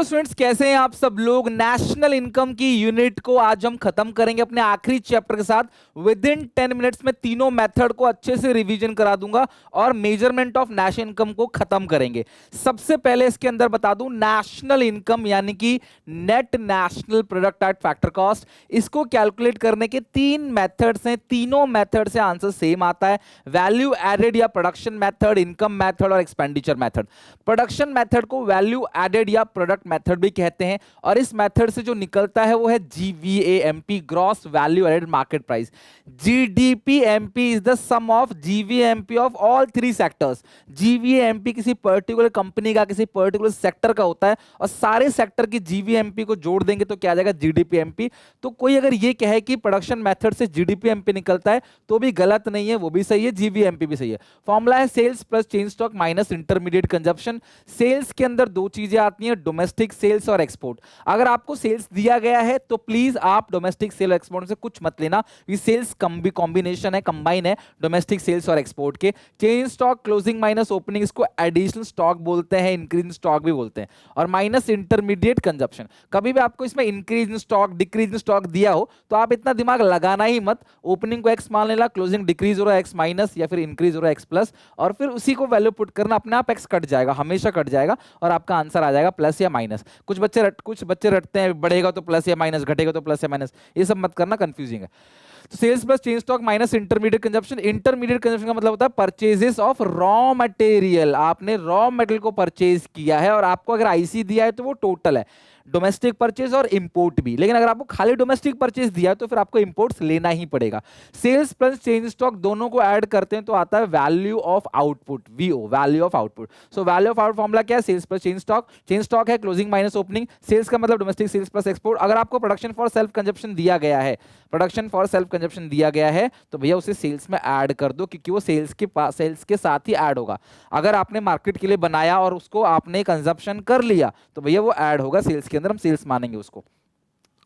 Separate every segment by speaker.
Speaker 1: Hello students, कैसे हैं आप सब लोग। नेशनल इनकम की यूनिट को आज हम खत्म करेंगे अपने आखिरी चैप्टर के साथ। विद इन 10 मिनट्स में तीनों मेथड को अच्छे से रिवीजन करा दूंगा और मेजरमेंट ऑफ नेशनल इनकम को खत्म करेंगे। सबसे पहले इसके अंदर बता दूं, नेशनल इनकम यानी कि net national product at factor cost, इसको कैलकुलेट करने के तीन मेथड्स हैं। तीनों मेथड से आंसर सेम आता है, वैल्यू एडेड या प्रोडक्शन मेथड, इनकम मेथड और एक्सपेंडिचर मेथड। प्रोडक्शन मेथड को वैल्यू एडेड या प्रोडक्ट मेथड भी कहते हैं और इस मेथड से जो निकलता है वो है GVAMP, gross value added market price. GDPMP is the sum of GVMP of all three sectors. GVMP किसी पर्टिकुलर कंपनी का, किसी पर्टिकुलर सेक्टर का होता है और सारे सेक्टर की जीवीएमपी को जोड़ देंगे तो क्या आ जाएगा, जीडीपीएमपी। तो कोई अगर ये कहे कि प्रोडक्शन मेथड से जीडीपीएमपी निकलता है तो भी गलत नहीं है, वो भी सही है, जीवीएमपी भी सही है। फॉर्मूला है sales plus change stock minus intermediate consumption. Sales के अंदर दो चीजें आती हैं, डोमेस्टिक सेल्स और एक्सपोर्ट। अगर आपको सेल्स दिया गया है तो प्लीज आप डोमेस्टिक सेल और एक्सपोर्ट से कुछ मत लेना, ये सेल्स कॉम्बिनेशन है, कंबाइन है डोमेस्टिक सेल्स और एक्सपोर्ट के। Change stock closing minus opening, इसको एडिशनल स्टॉक बोलते हैं, इंक्रीज इन स्टॉक भी बोलते हैं। और माइनस इंटरमीडिएट कंजप्शन। कभी भी आपको इसमें increase in stock decrease in stock दिया हो तो आप इतना दिमाग लगाना ही मत, ओपनिंग को एक्स मान लेना, क्लोजिंग डिक्रीज हो रहा है एक्स माइनस या फिर इंक्रीज हो रहा है एक्स प्लस, और फिर उसी को वैल्यू पुट करना, अपने आप एक्स कट जाएगा, हमेशा कट जाएगा और आपका आंसर आ जाएगा प्लस या माइनस। कुछ बच्चे रटते हैं बढ़ेगा तो प्लस या माइनस, घटेगा तो प्लस या माइनस, ये सब मत करना, कंफ्यूजिंग है। तो sales plus change stock minus intermediate consumption. Intermediate consumption का मतलब होता है परचेजेस ऑफ रॉ मटेरियल। आपने रॉ मटेरियल को परचेज किया है और आपको अगर आईसी दिया है तो वो टोटल है, डोमेस्टिक परचेज और इंपोर्ट भी। लेकिन अगर आपको खाली डोमेस्टिक परचेज दिया तो फिर आपको इंपोर्ट्स लेना ही पड़ेगा। सेल्स प्लस चेंज स्टॉक दोनों को ऐड करते हैं तो आता है value of output, VO, value of output. So value of output formula क्या है, sales plus change stock. Change stock है क्लोजिंग माइनस ओपनिंग, सेल्स का मतलब डोमेस्टिक सेल्स प्लस एक्सपोर्ट। अगर आपको प्रोडक्शन फॉर सेल्फ कंजप्शन दिया गया है, प्रोडक्शन फॉर सेल्फ कंजप्शन दिया गया है तो भैया उसे सेल्स में ऐड कर दो, क्योंकि वो सेल्स के साथ ही ऐड होगा। अगर आपने मार्केट के लिए बनाया और उसको आपने कंजप्शन कर लिया तो भैया वो ऐड होगा सेल्स के अंदर, हम सेल्स मानेंगे उसको।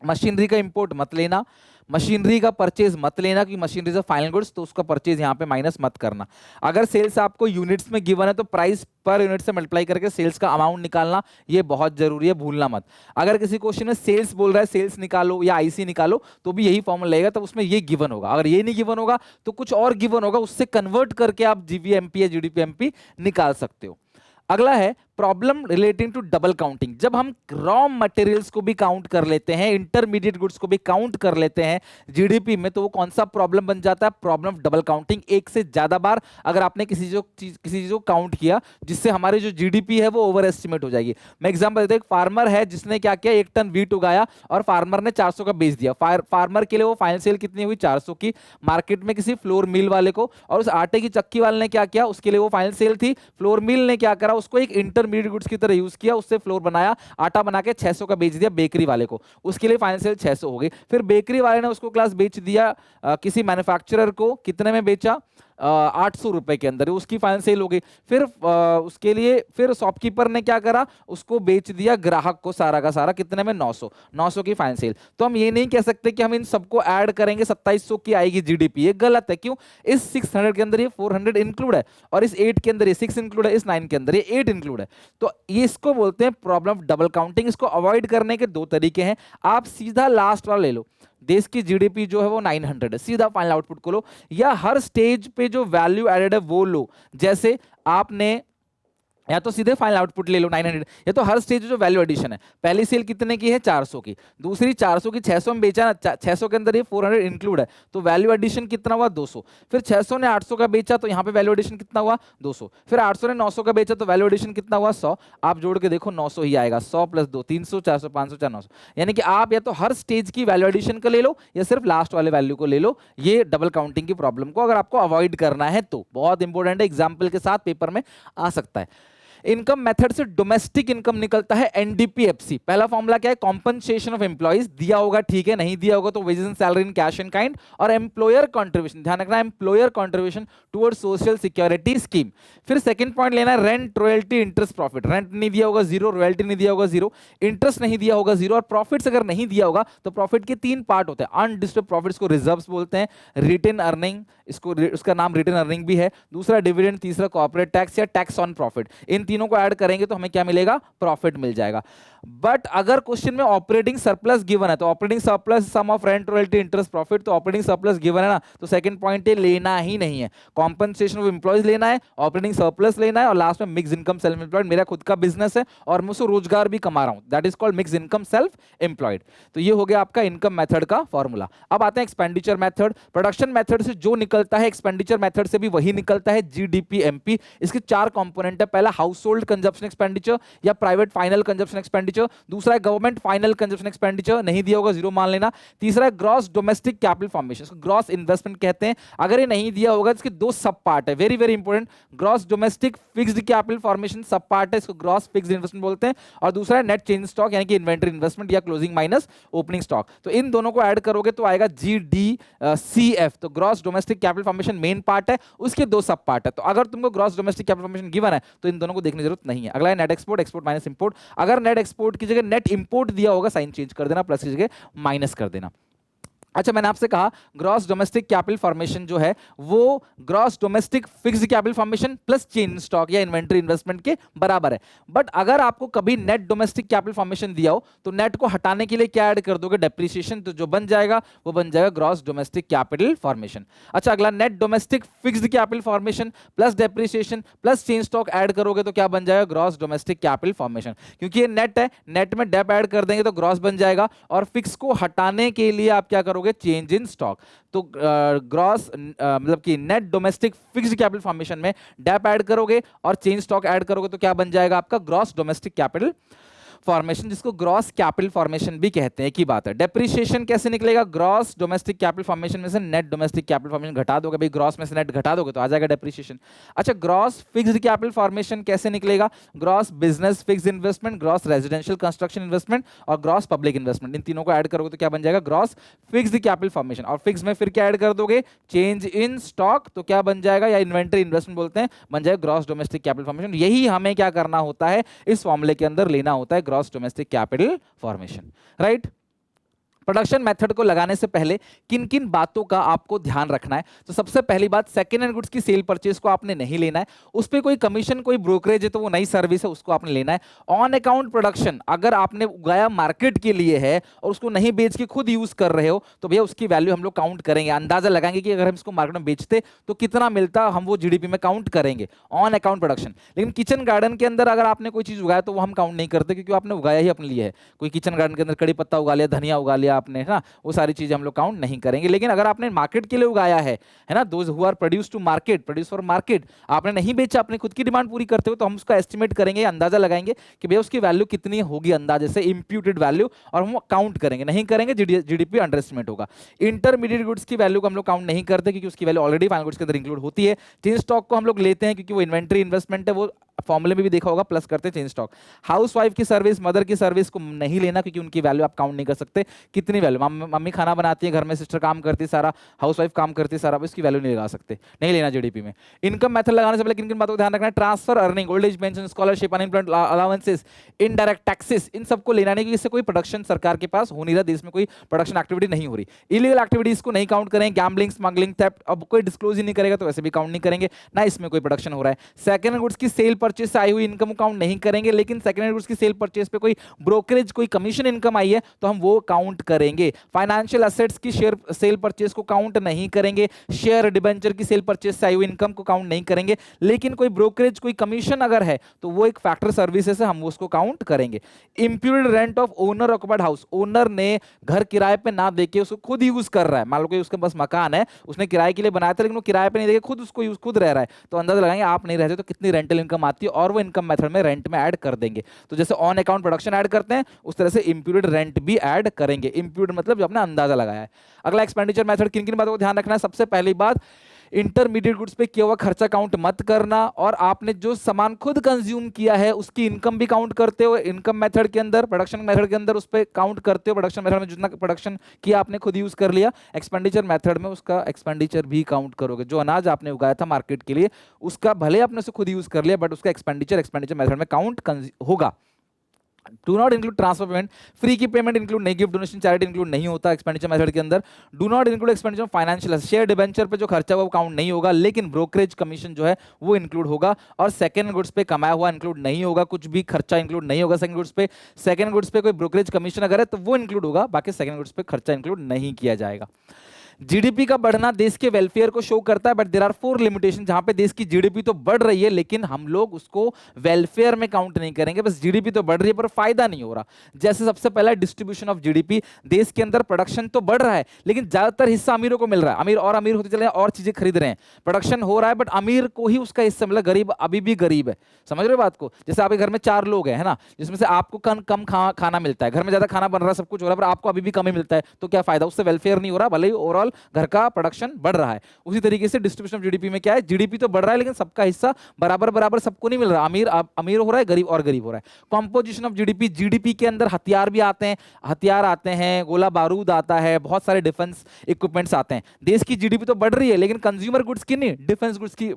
Speaker 1: मशीनरी का इंपोर्ट मत लेना, मशीनरी का परचेज मत लेना, कि machinery is a final goods तो उसका परचेज यहां पे माइनस मत करना। अगर सेल्स आपको यूनिट्स में गिवन है तो प्राइस पर यूनिट से मल्टीप्लाई करके सेल्स का अमाउंट निकालना, ये बहुत जरूरी है, भूलना मत। अगर किसी क्वेश्चन में सेल्स बोल रहा है, सेल्स निकालो या आईसी निकालो, तो भी यही फॉर्मूला लगेगा, तब उसमें ये गिवन होगा। अगर ये नहीं गिवन होगा तो कुछ और गिवन होगा, उससे कन्वर्ट करके आप जीवीएमपी या जीडीपीएमपी निकाल सकते हो। अगला है problem relating to double counting. जब हम रॉ मटेरियल्स को भी काउंट कर लेते हैं, इंटरमीडिएट गुड्स को भी काउंट कर लेते हैं जीडीपी में, तो वो कौन सा प्रॉब्लम बन जाता है, प्रॉब्लम ऑफ डबल काउंटिंग। एक से ज्यादा बार अगर आपने किसी चीज को काउंट किया जिससे हमारी जो जीडीपी है वो ओवर एस्टिमेट हो जाएगी। मैं एग्जांपल देता हूं, एक फार्मर है जिसने क्या किया, 1 टन वीट उगाया और फार्मर ने 400 का बेच दिया। फार्मर के लिए वो फाइनल सेल कितनी हुई, 400 की, मार्केट में किसी फ्लोर मिल वाले को। और उस आटे की चक्की वाले ने क्या किया, उसके लिए वो फाइनल सेल थी, फ्लोर मिल ने क्या करा, उसको एक इंटरमीडिएट गुड्स की तरह यूज किया, उससे फ्लोर बनाया, आटा बना के 600 का बेच दिया बेकरी वाले को, उसके लिए फाइनल सेल 600 हो गई। फिर बेकरी वाले ने उसको क्लास बेच दिया किसी मैन्युफैक्चरर को, कितने में बेचा, 800 रुपए के अंदर, उसकी फाइनल सेल हो गई। फिर उसके लिए फिर शॉपकीपर ने क्या करा, उसको बेच दिया ग्राहक को सारा का सारा, कितने में, 900 की फाइनल सेल। तो हम ये नहीं कह सकते कि हम इन सबको ऐड करेंगे 2700 की आएगी जीडीपी, ये गलत है। क्यों, इस 600 के अंदर ये 400 इंक्लूड है और इस 8 के अंदर ये 6 इंक्लूड है, इस 9 के अंदर ये 8 इंक्लूड है। तो ये इसको बोलते हैं प्रॉब्लम ऑफ डबल काउंटिंग। इसको अवॉइड करने के दो तरीके हैं, आप सीधा लास्ट वाला ले लो, देश की जीडीपी जो है वो 900 है, सीधा फाइनल आउटपुट को लो, या हर स्टेज पे जो वैल्यू एडेड है वो लो। जैसे आपने या तो सीधे फाइनल आउटपुट ले लो 900, या तो हर स्टेज जो वैल्यू एडिशन है, पहली सेल कितने की है, 400 की, दूसरी 400 की, 600 में बेचा ना, 600 के अंदर ये 400 इंक्लूड है, तो वैल्यू एडिशन कितना हुआ, 200। फिर 600 ने 800 का बेचा तो यहाँ पे वैल्यू एडिशन कितना हुआ, 200। फिर 800 ने 900 का बेचा तो वैल्यू एडिशन कितना हुआ, 100। आप जोड़ के देखो 900 ही आएगा, 100 + 2 300, 400 500 4 900। यानी कि आप या तो हर स्टेज की वैल्यू एडिशन का ले लो या सिर्फ लास्ट वाले वैल्यू को ले लो। ये डबल काउंटिंग की प्रॉब्लम को अगर आपको अवॉइड करना है तो बहुत इंपॉर्टेंट है, एग्जाम्पल के साथ पेपर में आ सकता है। इनकम मेथड से डोमेस्टिक इनकम निकलता है एनडीपीएफसी। पहला फॉर्मूला क्या है, कॉम्पनसेशन ऑफ एम्प्लॉइज, दिया होगा ठीक है, नहीं दिया होगा तो wages and salary in cash and kind, और एम्प्लॉयर कंट्रीब्यूशन, ध्यान रखना employer contribution towards social security scheme. फिर सेकंड पॉइंट लेना है rent, royalty, interest, profit. Rent नहीं दिया होगा 0, रॉयल्टी नहीं दिया होगा 0, इंटरेस्ट नहीं दिया होगा 0, और प्रॉफिट्स अगर नहीं दिया होगा तो प्रॉफिट के 3 पार्ट होते हैं। अनडिस्टर्ब प्रॉफिट्स को रिजर्व्स बोलते हैं, रिटेन अर्निंग, इसको उसका नाम रिटेन अर्निंग भी है, दूसरा डिविडेंड, तीसरा कॉर्पोरेट टैक्स या टैक्स ऑन प्रॉफिट। इन तीनों को ऐड करेंगे तो हमें क्या मिलेगा, प्रॉफिट मिल जाएगा। बट अगर क्वेश्चन में ऑपरेटिंग सरप्लस गिवन है, तो operating surplus sum of rent royalty interest profit, तो ऑपरेटिंग सरप्लस गिवन है ना, तो सेकंड पॉइंट ये लेना ही नहीं है। कॉम्पनसेशन ऑफ एम्प्लॉयज लेना है, ऑपरेटिंग सरप्लस लेना है, और लास्ट में मिक्स इनकम सेल्फ एम्प्लॉयड, मेरा खुद का बिजनेस है और मैं उससे रोजगार भी कमा रहा हूं, that is called mix income self employed. तो ये हो गया आपका इनकम मेथड का फॉर्मूला। अब आते हैं एक्सपेंडिचर मेथड। प्रोडक्शन मेथड से जो निकलता है एक्सपेंडिचर मेथड से भी वही निकलता है, जीडीपी एमपी। इसके चार कंपोनेंट है, पहला हाउस होल्ड कंजप्शन एक्सपेंडिचर या प्राइवेट फाइनल कंजप्शन एक्सपेंडिचर, दूसरा है गवर्नमेंट फाइनल कंजप्शन एक्सपेंडिचर, नहीं दिया होगा जीरो मान लेना, तीसरा है ग्रॉस डोमेस्टिक कैपिटल फॉर्मेशन, इसको ग्रॉस इन्वेस्टमेंट कहते हैं। अगर ये नहीं दिया होगा, इसके दो सब पार्ट है, very very important, gross domestic fixed capital formation सब पार्ट है, इसको ग्रॉस फिक्स्ड इन्वेस्टमेंट बोलते हैं, और दूसरा है नेट चेंज स्टॉक यानी कि इन्वेंटरी इन्वेस्टमेंट या क्लोजिंग माइनस ओपनिंग स्टॉक। तो इन दोनों को ऐड करोगे तो आएगा GDCF। तो gross domestic capital formation main part है, उसके दो सब पार्ट है। तो अगर तुमको gross domestic capital formation given है तो इन दोनों को देखने की जरूरत नहीं है। अगला है net export, export minus import. अगर नेट एक्सपोर्ट की जगह नेट इंपोर्ट दिया होगा, साइन चेंज कर देना, प्लस की जगह माइनस कर देना। अच्छा, मैंने आपसे कहा ग्रॉस डोमेस्टिक कैपिटल फॉर्मेशन जो है वो gross domestic fixed capital formation plus change stock या इन्वेंटरी इन्वेस्टमेंट के बराबर है। बट अगर आपको कभी नेट डोमेस्टिक कैपिटल फॉर्मेशन दिया हो तो नेट को हटाने के लिए क्या ऐड कर दोगे, डेप्रिसिएशन, तो जो बन जाएगा वो बन जाएगा ग्रॉस डोमेस्टिक कैपिटल फॉर्मेशन। अच्छा, अगला net domestic fixed capital formation plus depreciation plus change stock add करोगे तो क्या बन जाएगा, ग्रॉस डोमेस्टिक कैपिटल फॉर्मेशन। क्योंकि ये नेट है, नेट में डेप ऐड कर देंगे तो ग्रॉस बन जाएगा, और फिक्स को हटाने के लिए आप क्या करोगे, चेंज इन स्टॉक। तो ग्रॉस मतलब कि net domestic fixed capital formation में डेप ऐड करोगे और चेंज स्टॉक ऐड करोगे तो क्या बन जाएगा आपका, ग्रॉस डोमेस्टिक कैपिटल फॉर्मेशन, जिसको ग्रॉस कैपिटल फॉर्मेशन भी कहते हैं। एक ही बात है। डेप्रिसिएशन कैसे निकलेगा, ग्रॉस डोमेस्टिक कैपिटल फॉर्मेशन में से नेट डोमेस्टिक कैपिटल फॉर्मेशन घटा दोगे, भाई ग्रॉस में से नेट घटा दोगे तो आ जाएगा डेप्रिसिएशन। अच्छा, ग्रॉस फिक्स्ड कैपिटल फॉर्मेशन कैसे निकलेगा, gross business fixed investment, gross residential construction investment और ग्रॉस पब्लिक इन्वेस्टमेंट, इन तीनों को ऐड करोगे तो क्या बन जाएगा, ग्रॉस फिक्स्ड कैपिटल फॉर्मेशन। और फिक्स में फिर क्या ऐड कर दोगे, चेंज इन स्टॉक, तो क्या बन जाएगा, या इन्वेंटरी इन्वेस्टमेंट बोलते हैं, बन जाएगा ग्रॉस डोमेस्टिक कैपिटल फॉर्मेशन। यही हमें क्या करना होता है, इस फॉर्मूले के अंदर लेना होता है, gross domestic capital formation, right. Production method को लगाने से पहले किन किन बातों का आपको ध्यान रखना है, तो सबसे पहली बात, सेकेंड हैंड गुड्स की सेल परचेज को आपने नहीं लेना है, उस पर कोई कमीशन कोई ब्रोकरेज है तो वो नई सर्विस है, उसको आपने लेना है। ऑन अकाउंट प्रोडक्शन, अगर आपने उगाया मार्केट के लिए है और उसको नहीं बेच के खुद यूज कर रहे हो तो भैया उसकी वैल्यू हम लोग काउंट करेंगे, अंदाजा लगाएंगे कि अगर हम इसको मार्केट में बेचते तो कितना मिलता, हम वो जीडीपी में काउंट करेंगे, ऑन अकाउंट प्रोडक्शन। लेकिन किचन गार्डन के अंदर अगर आपने कोई चीज उगाया तो वो हम काउंट नहीं करते, क्योंकि आपने उगाया ही अपने लिए है। कोई किचन गार्डन के अंदर कड़ी पत्ता उगा लिया, धनिया उगा लिया आपने, है ना, वो सारी चीजें हम लोग काउंट नहीं करेंगे। लेकिन अगर आपने मार्केट के लिए उगाया है ना, those who are produce to market, produce for market, आपने नहीं बेचा, अपनी खुद की डिमांड पूरी करते हो, तो हम उसका एस्टिमेट करेंगे, अंदाजा लगाएंगे कि भैया उसकी वैल्यू कितनी होगी, अंदाजे से इंप्यूटेड वैल्यू, और हम काउंट करेंगे, नहीं करेंगे जीडीपी अंडर एस्टिमेट होगा। इंटरमीडिएट गुड्स की वैल्यू को हम लोग काउंट नहीं करते, क्योंकि उसकी वैल्यू ऑलरेडी फाइनल गुड्स के अंदर इंक्लूड होती है। चेंज स्टॉक को हम लोग लेते हैं क्योंकि वो इन्वेंटरी इन्वेस्टमेंट है, वो फॉर्मूले में भी देखा होगा, प्लस करते हैं चेंज स्टॉक। हाउसवाइफ की सर्विस, मदर की सर्विस को नहीं लेना, क्योंकि उनकी वैल्यू आप काउंट नहीं कर सकते। कितनी वैल्यू, मम्मी खाना बनाती है घर में, सिस्टर काम करती है सारा, हाउसवाइफ काम करती है सारा, इसकी वैल्यू नहीं लगा सकते, नहीं लेना जीडीपी में। इनकम मेथड लगाने से पहले किन किन बातों को ध्यान रखना है, transfer earning, old age pension, scholarship, unemployment allowances, indirect taxes, इन सबको लेना नहीं, क्योंकि इससे कोई प्रोडक्शन सरकार के पास हो नहीं रहा, देश में कोई प्रोडक्शन एक्टिविटी नहीं हो रही। इलीगल एक्टिविटीज को नहीं काउंट करें, गैम्बलिंग, स्मगलिंग, थेफ्ट, अब कोई डिस्क्लोज ही नहीं करेगा तो वैसे भी काउंट नहीं करेंगे ना, इसमें कोई प्रोडक्शन हो रहा है। सेकंड हैंड गुड्स की सेल परचेज से आई हुई इनकम काउंट नहीं करेंगे, लेकिन सेकंड हैंड गुड्स की सेल परचेज पे कोई ब्रोकरेज, कोई कमीशन इनकम आई है तो हम वो काउंट करेंगे। फाइनेंशियल एसेट्स की शेयर सेल परचेज को काउंट नहीं करेंगे, शेयर डिबेंचर की सेल परचेज से आई हुई इनकम को काउंट नहीं करेंगे, लेकिन कोई ब्रोकरेज, कोई कमीशन अगर है तो वो एक फैक्टर सर्विसेज है, हम उसको काउंट करेंगे। Imputed rent of owner occupied house, owner ने घर किराए पे ना देके उसको खुद यूज कर रहा है, मान लो कि उसके पास मकान है, उसने किराए के लिए बनाया था लेकिन वो किराए पे नहीं देके खुद उसको यूज खुद रह रहा है, तो अंदाजा लगाएंगे आप नहीं रहते तो कितनी रेंटल इनकम आती है, और वो इनकम मेथड में रेंट में ऐड कर देंगे। तो जैसे ऑन अकाउंट प्रोडक्शन ऐड करते हैं उस तरह से इंप्यूटेड रेंट भी ऐड करेंगे। इंप्यूटेड मतलब जो आपने अंदाजा लगाया है। अगला एक्सपेंडिचर मेथड, किन किन बातों को ध्यान रखना है, सबसे पहली बात, इंटरमीडिएट गुड्स पे किया हुआ खर्चा काउंट मत करना, और आपने जो सामान खुद कंज्यूम किया है उसकी इनकम भी काउंट करते हो इनकम मेथड के अंदर, प्रोडक्शन मेथड के अंदर उस पे काउंट करते हो, प्रोडक्शन मेथड में जितना प्रोडक्शन किया आपने खुद यूज कर लिया, एक्सपेंडिचर मेथड में उसका एक्सपेंडिचर भी काउंट करोगे। जो अनाज आपने उगाया था मार्केट के लिए उसका भले आपने उसे खुद यूज कर लिया बट उसका एक्सपेंडिचर मेथड में काउंट होगा। Do not include transfer payment, free की पेमेंट इंक्लूड नहीं, गिफ्ट डोनेशन चैरिटी इंक्लूड नहीं होता एक्सपेंडिचर मेथड के अंदर। Do not include expenditure financial, share debenture पे जो खर्चा हुआ वो काउंट नहीं होगा, लेकिन ब्रोकरेज कमीशन जो है वो इंक्लूड होगा। और सेकंड गुड्स पे कमाया हुआ इंक्लूड नहीं होगा, कुछ भी खर्चा इंक्लूड नहीं होगा सेकंड गुड्स पे। सेकंड गुड्स पे कोई ब्रोकरेज कमीशन अगर है तो वो इंक्लूड होगा, बाकी सेकंड गुड्स पे खर्चा इंक्लूड नहीं किया जाएगा। जीडीपी का बढ़ना देश के वेलफेयर को शो करता है, बट देयर आर 4 लिमिटेशन, जहां पे देश की जीडीपी तो बढ़ रही है लेकिन हम लोग उसको वेलफेयर में काउंट नहीं करेंगे, बस जीडीपी तो बढ़ रही है पर फायदा नहीं हो रहा। जैसे सबसे पहला डिस्ट्रीब्यूशन ऑफ जीडीपी, देश के अंदर प्रोडक्शन तो बढ़ रहा है लेकिन ज्यादातर हिस्सा अमीरों को मिल रहा है, अमीर और अमीर होते चले हैं और चीजें खरीद रहे हैं, प्रोडक्शन हो रहा है बट अमीर को ही उसका हिस्सा मिला, गरीब अभी भी गरीब है। समझ रहे हो बात को? जैसे आपके घर में 4 लोग हैं, है ना, जिसमें से आपको कम खाना मिलता है, घर में ज्यादा खाना बन रहा है, सब कुछ हो रहा है, पर आपको अभी भी कम ही मिलता है, तो क्या फायदा? उससे वेलफेयर नहीं हो रहा, भले ही ओवरऑल घर का प्रोडक्शन बढ़ रहा है। उसी तरीके से डिस्ट्रीब्यूशन ऑफ जीडीपी में क्या है, जीडीपी तो बढ़ रहा है लेकिन सबका हिस्सा बराबर बराबर सबको नहीं मिल रहा, अमीर अमीर हो रहा है, गरीब और गरीब हो रहा है। कॉम्पोजिशन ऑफ जीडीपी, जीडीपी के अंदर हथियार भी आते हैं, हथियार आते हैं, गोला बारूद आता है, बहुत सारे डिफेंस इक्विपमेंट्स आते हैं। देश की जीडीपी तो बढ़ रही है लेकिन कंज्यूमर गुड्स की नहीं, डिफेंस गुड्स की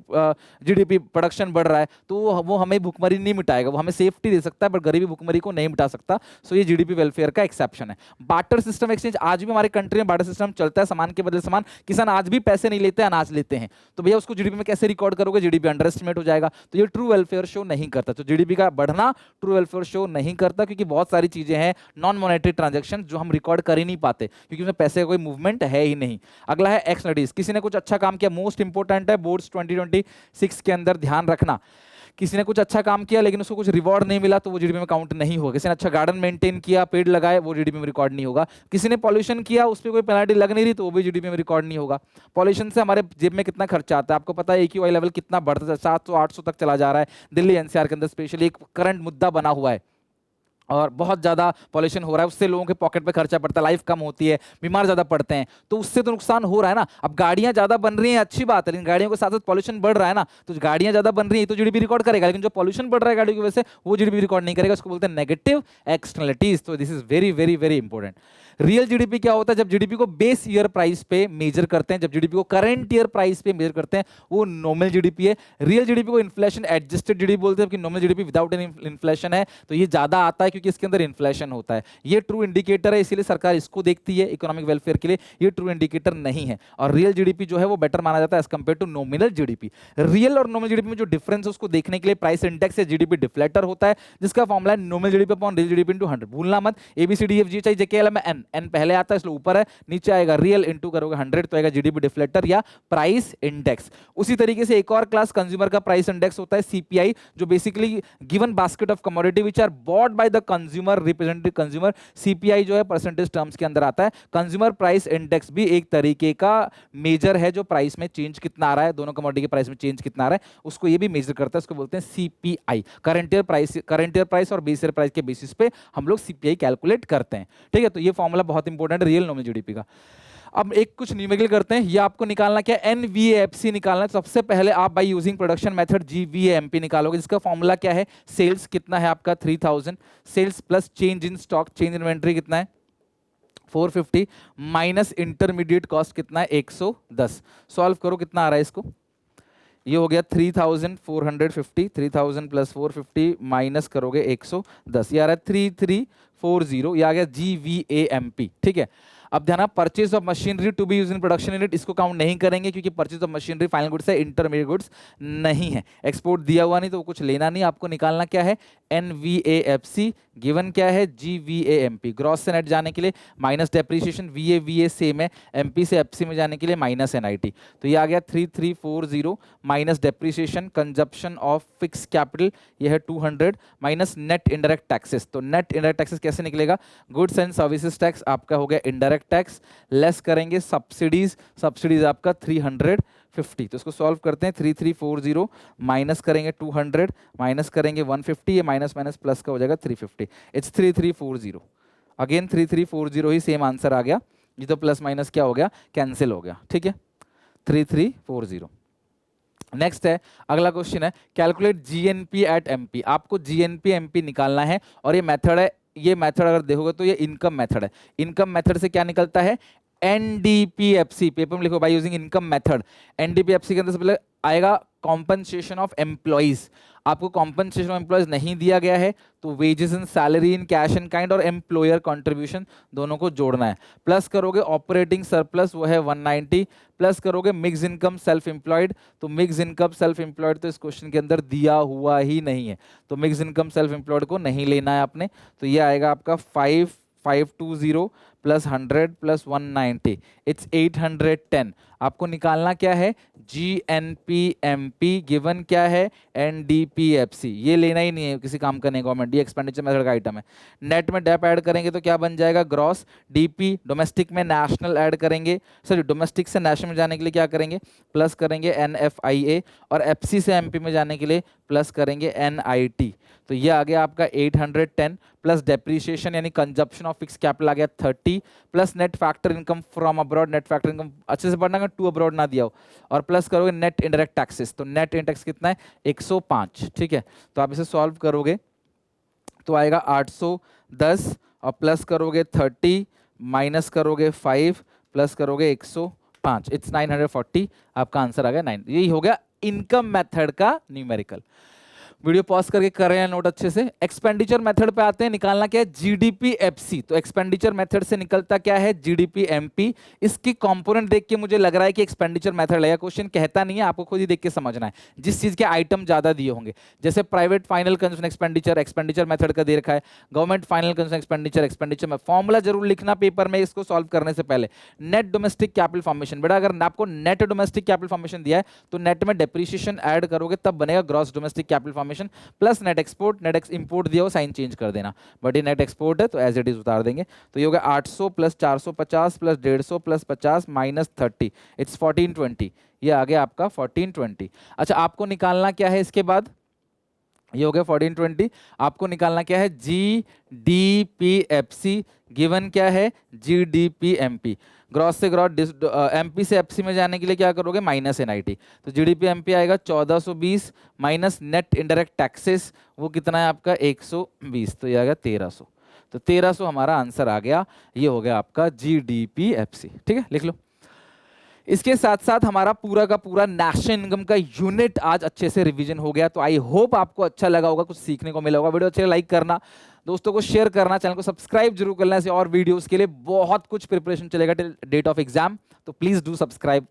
Speaker 1: जीडीपी प्रोडक्शन बढ़ रहा है, तो वो हमें भुखमरी नहीं मिटाएगा, वो हमें सेफ्टी दे सकता है पर गरीबी भुखमरी को नहीं मिटा सकता। सो ये जीडीपी वेलफेयर का एक्सेप्शन है। बार्टर सिस्टम एक्सचेंज, आज भी हमारे कंट्री में बार्टर सिस्टम चलता है, सामान के बदले सामान। किसान आज भी पैसे नहीं लेते, अनाज लेते हैं, तो भैया उसको जीडीपी में कैसे रिकॉर्ड करोगे? जीडीपी अंडर एस्टिमेट हो जाएगा, तो ये ट्रू वेलफेयर शो नहीं करता। तो जीडीपी का बढ़ना ट्रू वेलफेयर शो नहीं करता, क्योंकि बहुत सारी चीजें हैं नॉन मॉनेटरी ट्रांजैक्शन जो हम रिकॉर्ड कर ही नहीं पाते, क्योंकि उसमें पैसे का कोई मूवमेंट है ही नहीं। अगला है एक्सटर्नलिटीज, किसी ने कुछ अच्छा काम किया, मोस्ट इंपोर्टेंट है बोर्ड्स 2026 के अंदर ध्यान रखना। किसी ने कुछ अच्छा काम किया लेकिन उसको कुछ रिवॉर्ड नहीं मिला तो वो जीडीपी में काउंट नहीं होगा। किसी ने अच्छा गार्डन मेंटेन किया, पेड़ लगाए, वो जीडीपी में रिकॉर्ड नहीं होगा। किसी ने पॉल्यूशन किया, उस पर कोई पेनल्टी लग नहीं रही तो वो भी जीडीपी में रिकॉर्ड नहीं होगा। पॉल्यूशन से हमारे जेब में कितना खर्चा आता है आपको पता है, AQI लेवल कितना बढ़ता है, 700-800 तक चला जा रहा है। दिल्ली NCR के अंदर स्पेशली एक करंट मुद्दा बना हुआ है और बहुत ज़्यादा पॉल्यूशन हो रहा है, उससे लोगों के पॉकेट पे खर्चा पड़ता है, लाइफ कम होती है, बीमार ज़्यादा पड़ते हैं, तो उससे तो नुकसान हो रहा है ना। अब गाड़ियां ज़्यादा बन रही हैं, अच्छी बात है, लेकिन गाड़ियों के साथ साथ पॉल्यूशन बढ़ रहा है ना, तो गाड़ियां ज़्यादा बन रही है तो जीडीपी रिकॉर्ड करेगा, लेकिन जो पॉल्यूशन बढ़ रहा है गाड़ियों की वजह से वो जीडीपी रिकॉर्ड नहीं करेगा, उसको बोलते हैं नेगेटिव एक्सटर्नलिटीज। तो this is very very very important. Real GDP क्या होता है? जब जीडीपी को बेस ईयर प्राइस पे मेजर करते हैं, जब जीडीपी को करंट ईयर प्राइस पे मेजर करते हैं, वो नॉमिनल जीडीपी है। रियल जीडीपी को इन्फ्लेशन एडजस्टेड जीडीपी बोलते हैं, कि nominal GDP without any inflation है, तो ये ज्यादा आता है क्योंकि इसके अंदर इन्फ्लेशन होता है। ये ट्रू इंडिकेटर है, इसीलिए सरकार इसको देखती है इकोनॉमिक वेलफेयर के लिए, ये ट्रू इंडिकेटर नहीं है। और रियल जीडीपी जो है वो बेटर माना जाता है as compare to nominal GDP. Real और नॉमिनल जीडीपी में जो डिफरेंस है उसको देखने के लिए प्राइस इंडेक्स या जीडीपी डिफ्लेक्टर होता है, जिसका फॉर्मूला है nominal GDP upon real GDP into 100। भूलना मत, ABCDEFG चाहिए JKL में N पहले आता है, ऊपर है, नीचे आएगा रियल, इनटू करोगे 100 तो आएगा जीडीपी डिफ्लेक्टर या प्राइस इंडेक्स। उसी तरीके से एक और क्लास कंज्यूमर का प्राइस इंडेक्स होता है CPI, जो basically given basket of commodity which are bought by the consumer, representative consumer. CPI जो है परसेंटेज टर्म्स के अंदर आता है। कंज्यूमर प्राइस इंडेक्स भी एक तरीके का मेजर है, जो प्राइस में चेंज कितना आ रहा है, दोनों कमोडिटी के प्राइस में चेंज कितना आ रहा है उसको ये भी मेजर करता है, उसको बोलते हैं CPI। करंट ईयर प्राइस और बेस ईयर प्राइस के बेसिस पे हम लोग CPI कैलकुलेट करते हैं, ठीक है। तो ये फॉर्मूला बहुत इंपॉर्टेंट है रियल नॉमिनल जीडीपी का। अब एक कुछ न्यूमेरिकल करते हैं, ये आपको निकालना क्या है, NVAFC निकालना है। सबसे पहले आप by using production method GVAMP निकालोगे, जिसका फॉर्मूला क्या है, सेल्स कितना है आपका 3000, sales plus change in stock, change inventory कितना है 450, माइनस इंटरमीडिएट कॉस्ट कितना है 110। सॉल्व करो कितना आ रहा है इसको, ये हो गया 3450, 3000 प्लस 450 माइनस करोगे 110, ये आ रहा है 3340, ये आ गया GVAMP, ठीक है। अब ध्यान, purchase of machinery to be used in production unit, इसको काउंट नहीं करेंगे क्योंकि purchase of machinery final goods है, इंटरमीडिएट गुड्स नहीं है। एक्सपोर्ट दिया हुआ नहीं तो कुछ लेना नहीं, आपको निकालना क्या है NVAFC, गिवन क्या है GVAMP। ग्रॉस से नेट जाने के लिए माइनस डेप्रीशिएशन, VA सेम है, MP से FC में जाने के लिए माइनस NIT। तो ये आ गया 3340 minus depreciation, consumption of fix capital ये है 200, माइनस नेट इनडायरेक्ट टैक्सेस। तो नेट इनडायरेक्ट टैक्सेस कैसे निकलेगा, गुड्स एंड सर्विसेज टैक्स आपका हो गया इनडायरेक्ट टैक्स, लेस करेंगे सब्सिडीज, सब्सिडीज आपका 350। तो इसको सॉल्व करते हैं, 3340 माइनस करेंगे 200, माइनस करेंगे 150, ये माइनस माइनस प्लस का हो जाएगा 350, इट्स 3340। अगेन 3340 ही सेम आंसर आ गया, ये तो प्लस माइनस क्या हो गया, कैंसिल हो गया, ठीक है 3340। नेक्स्ट है, अगला क्वेश्चन है कैलकुलेट GNP एट MP। आपको GNP MP निकालना है और ये मेथड है, ये मेथड अगर देखोगे तो ये इनकम मेथड है। इनकम मेथड से क्या निकलता है NDPFC, पेपर में लिखो by using income method. NDPFC के अंदर से पहले आएगा कॉम्पनसेशन ऑफ एम्प्लॉइज। आपको कॉम्पनसेशन ऑफ एम्प्लॉइज नहीं दिया गया है तो wages in salary in cash and kind और एम्प्लॉयर कंट्रीब्यूशन दोनों को जोड़ना है। प्लस करोगे ऑपरेटिंग सरप्लस, वो है 190, प्लस करोगे मिक्स इनकम सेल्फ एम्प्लॉयड। तो मिक्स इनकम सेल्फ एम्प्लॉयड तो इस क्वेश्चन के अंदर दिया हुआ ही नहीं है, तो मिक्स इनकम सेल्फ एम्प्लॉयड को नहीं लेना है आपने। तो ये आएगा आपका 5520 प्लस 100 प्लस 190, इट्स 810। आपको निकालना क्या है, GNPMP, गिवन क्या है, NDPFC। ये लेना ही नहीं है, किसी काम का नहीं, गवर्नमेंट, ये एक्सपेंडिचर मेथड का आइटम है। नेट में डेप ऐड करेंगे तो क्या बन जाएगा, ग्रॉस। DP डोमेस्टिक में नेशनल ऐड करेंगे, सॉरी डोमेस्टिक से नेशनल में जाने के लिए क्या करेंगे, प्लस करेंगे NFIA, और FC से MP में जाने के लिए प्लस करेंगे NIT। तो ये आ गया आपका 810 प्लस डेप्रीशिएशन यानी कंजप्शन ऑफ फिक्स कैपिटल आ गया 30, plus net factor income from abroad, net factor income अच्छे से पढ़ना, टू अब्रॉड ना दिया हो, और प्लस करोगे नेट इनडायरेक्ट टैक्सेस। तो नेट इनडायरेक्ट कितना है, 105। ठीक है, तो आप इसे सॉल्व करोगे तो आएगा 810, और प्लस करोगे 30, माइनस करोगे 5, प्लस करोगे 105, इट्स 940। आपका आंसर आ गया 9। यही हो गया इनकम मेथड का न्यूमेरिकल। वीडियो पॉज करके कर रहे हैं नोट अच्छे से। एक्सपेंडिचर मेथड पे आते हैं, निकालना क्या है, GDP-FC। तो एक्सपेंडिचर मेथड से निकलता क्या है, GDP-MP। इसकी कंपोनेंट देख के मुझे लग रहा है कि एक्सपेंडिचर मेथड लगेगा, क्वेश्चन कहता नहीं है, आपको खुद ही देख के समझना है। जिस चीज के आइटम ज्यादा दिए होंगे, जैसे private final consumption expenditure, expenditure method का दे रखा है, government final consumption expenditure, expenditure में फॉर्मूला जरूर लिखना पेपर में इसको सॉल्व करने से पहले। नेट डोमेस्टिक कैपिटल फॉर्मेशन, बेटा अगर आपको नेट डोमेस्टिक कैपिटल फॉर्मेशन दिया है तो नेट में डेप्रीशिएशन ऐड करोगे तब बनेगा gross domestic capital formation, plus net export. Net import दिया हो साइन चेंज कर देना, बट ये नेट एक्सपोर्ट है तो एज इट इज उतार देंगे। तो ये हो गया 800 plus 450 plus 150 plus 50 minus 30, it's 1420। ये आ गया आपका 1420। अच्छा, आपको निकालना क्या है इसके बाद, ये हो गया 1420। आपको निकालना क्या है, GDP-FC, गिवन क्या है, GDP-MP। ग्रॉस से ग्रॉस, MP से FC में जाने के लिए क्या करोगे, माइनस NIT। तो GDP-MP आएगा 1420 माइनस नेट इनडायरेक्ट टैक्सेस, वो कितना है आपका 120, तो ये आ गया 1300। तो 1300 हमारा आंसर आ गया। ये हो गया आपका GDP-FC। ठीक है, लिख लो। इसके साथ साथ हमारा पूरा का पूरा नेशनल इनकम का यूनिट आज अच्छे से रिवीजन हो गया। तो आई होप आपको अच्छा लगा होगा, कुछ सीखने को मिला होगा। वीडियो अच्छे लाइक करना, दोस्तों को शेयर करना, चैनल को सब्सक्राइब जरूर करना। ऐसे और वीडियोस के लिए बहुत कुछ प्रिपरेशन चलेगा टिल डेट ऑफ एग्जाम, तो प्लीज डू सब्सक्राइब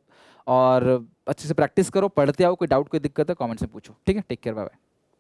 Speaker 1: और अच्छे से प्रैक्टिस करो, पढ़ते आओ। कोई डाउट कोई दिक्कत है कमेंट्स में पूछो। ठीक है, टेक केयर, बाय बाय।